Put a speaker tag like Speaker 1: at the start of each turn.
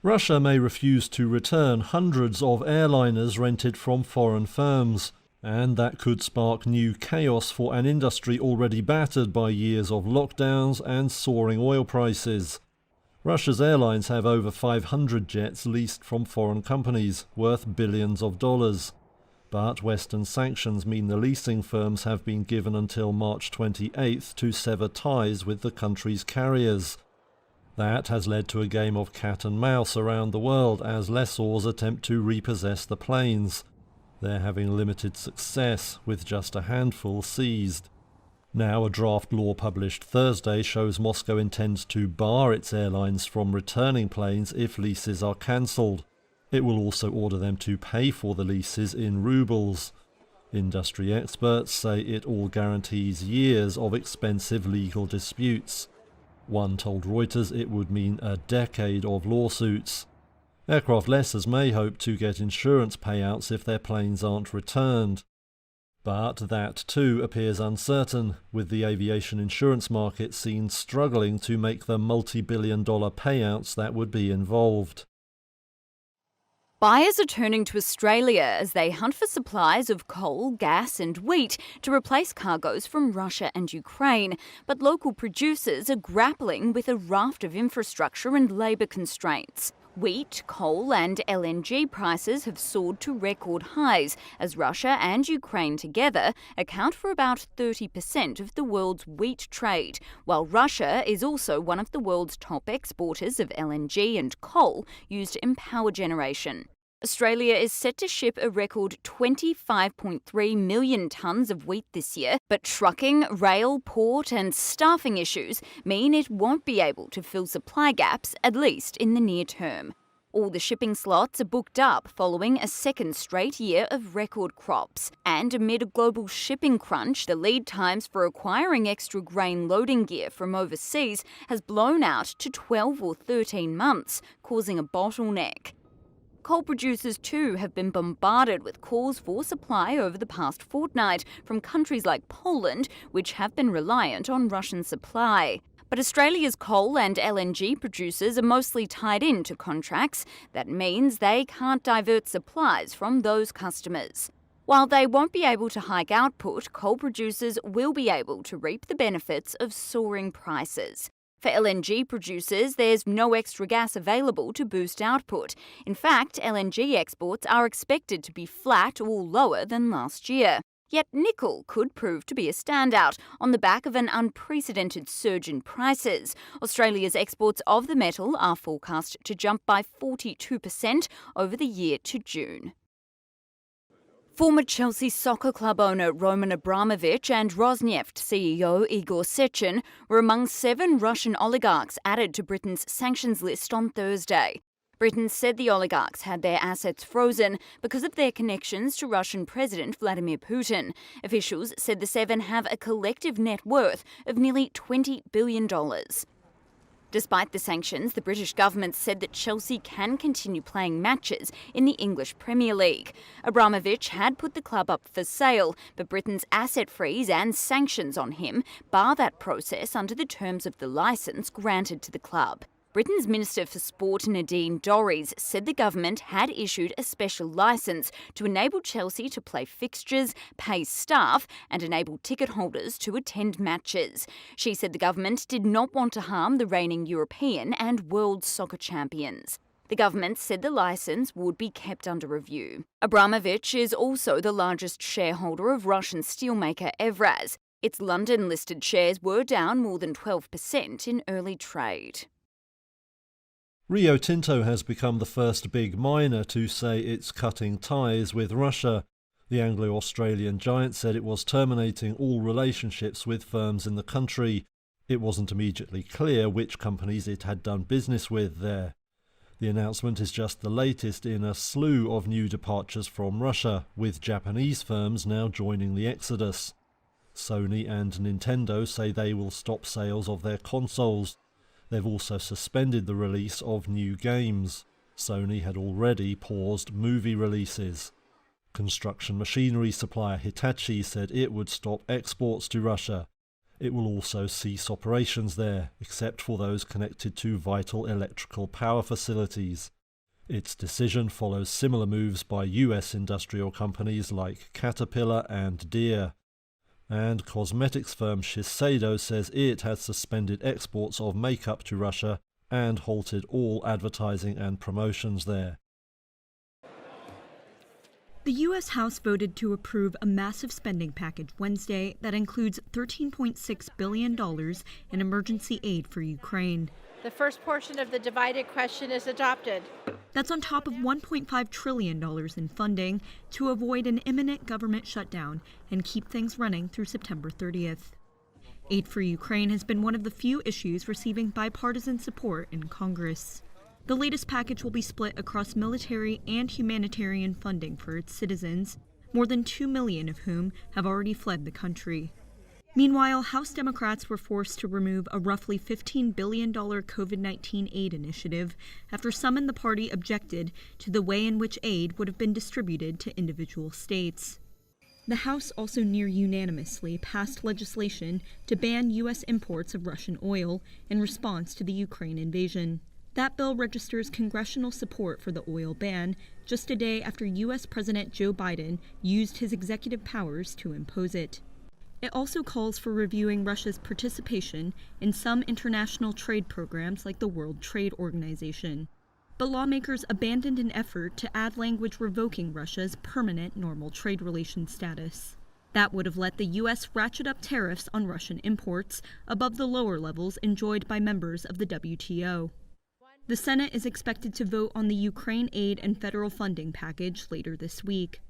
Speaker 1: Russia may refuse to return hundreds of airliners rented from foreign firms, and that could spark new chaos for an industry already battered by years of lockdowns and soaring oil prices. Russia's airlines have over 500 jets leased from foreign companies, worth billions of dollars. But Western sanctions mean the leasing firms have been given until March 28th to sever ties with the country's carriers. That has led to a game of cat and mouse around the world as lessors attempt to repossess the planes. They're having limited success, with just a handful seized. Now a draft law published Thursday shows Moscow intends to bar its airlines from returning planes if leases are cancelled. It will also order them to pay for the leases in rubles. Industry experts say it all guarantees years of expensive legal disputes. One told Reuters it would mean a decade of lawsuits. Aircraft lessors may hope to get insurance payouts if their planes aren't returned. But that too appears uncertain, with the aviation insurance market seen struggling to make the multi-billion-dollar payouts that would be involved.
Speaker 2: Buyers are turning to Australia as they hunt for supplies of coal, gas and wheat to replace cargoes from Russia and Ukraine. But local producers are grappling with a raft of infrastructure and labour constraints. Wheat, coal and LNG prices have soared to record highs as Russia and Ukraine together account for about 30% of the world's wheat trade, while Russia is also one of the world's top exporters of LNG and coal used in power generation. Australia is set to ship a record 25.3 million tonnes of wheat this year, but trucking, rail, port and staffing issues mean it won't be able to fill supply gaps, at least in the near term. All the shipping slots are booked up following a second straight year of record crops. And amid a global shipping crunch, the lead times for acquiring extra grain loading gear from overseas has blown out to 12 or 13 months, causing a bottleneck. Coal producers too have been bombarded with calls for supply over the past fortnight from countries like Poland, which have been reliant on Russian supply. But Australia's coal and LNG producers are mostly tied into contracts. That means they can't divert supplies from those customers. While they won't be able to hike output, coal producers will be able to reap the benefits of soaring prices. For LNG producers, there's no extra gas available to boost output. In fact, LNG exports are expected to be flat or lower than last year. Yet nickel could prove to be a standout on the back of an unprecedented surge in prices. Australia's exports of the metal are forecast to jump by 42% over the year to June. Former Chelsea soccer club owner Roman Abramovich and Rosneft CEO Igor Sechin were among 7 Russian oligarchs added to Britain's sanctions list on Thursday. Britain said the oligarchs had their assets frozen because of their connections to Russian President Vladimir Putin. Officials said the 7 have a collective net worth of nearly $20 billion. Despite the sanctions, the British government said that Chelsea can continue playing matches in the English Premier League. Abramovich had put the club up for sale, but Britain's asset freeze and sanctions on him bar that process under the terms of the licence granted to the club. Britain's Minister for Sport Nadine Dorries said the government had issued a special licence to enable Chelsea to play fixtures, pay staff and enable ticket holders to attend matches. She said the government did not want to harm the reigning European and world soccer champions. The government said the licence would be kept under review. Abramovich is also the largest shareholder of Russian steelmaker Evraz. Its London-listed shares were down more than 12% in early trade.
Speaker 1: Rio Tinto has become the first big miner to say it's cutting ties with Russia. The Anglo-Australian giant said it was terminating all relationships with firms in the country. It wasn't immediately clear which companies it had done business with there. The announcement is just the latest in a slew of new departures from Russia, with Japanese firms now joining the exodus. Sony and Nintendo say they will stop sales of their consoles. They've also suspended the release of new games. Sony had already paused movie releases. Construction machinery supplier Hitachi said it would stop exports to Russia. It will also cease operations there, except for those connected to vital electrical power facilities. Its decision follows similar moves by US industrial companies like Caterpillar and Deere. And cosmetics firm Shiseido says it has suspended exports of makeup to Russia and halted all advertising and promotions there.
Speaker 3: The U.S. House voted to approve a massive spending package Wednesday that includes $13.6 billion in emergency aid for Ukraine.
Speaker 4: The first portion of the divided question is adopted.
Speaker 3: That's on top of $1.5 trillion in funding to avoid an imminent government shutdown and keep things running through September 30th. Aid for Ukraine has been one of the few issues receiving bipartisan support in Congress. The latest package will be split across military and humanitarian funding for its citizens, more than 2 million of whom have already fled the country. Meanwhile, House Democrats were forced to remove a roughly $15 billion COVID-19 aid initiative after some in the party objected to the way in which aid would have been distributed to individual states. The House also near unanimously passed legislation to ban U.S. imports of Russian oil in response to the Ukraine invasion. That bill registers congressional support for the oil ban just a day after U.S. President Joe Biden used his executive powers to impose it. It also calls for reviewing Russia's participation in some international trade programs like the World Trade Organization. But lawmakers abandoned an effort to add language revoking Russia's permanent normal trade relations status. That would have let the U.S. ratchet up tariffs on Russian imports above the lower levels enjoyed by members of the WTO. The Senate is expected to vote on the Ukraine aid and federal funding package later this week.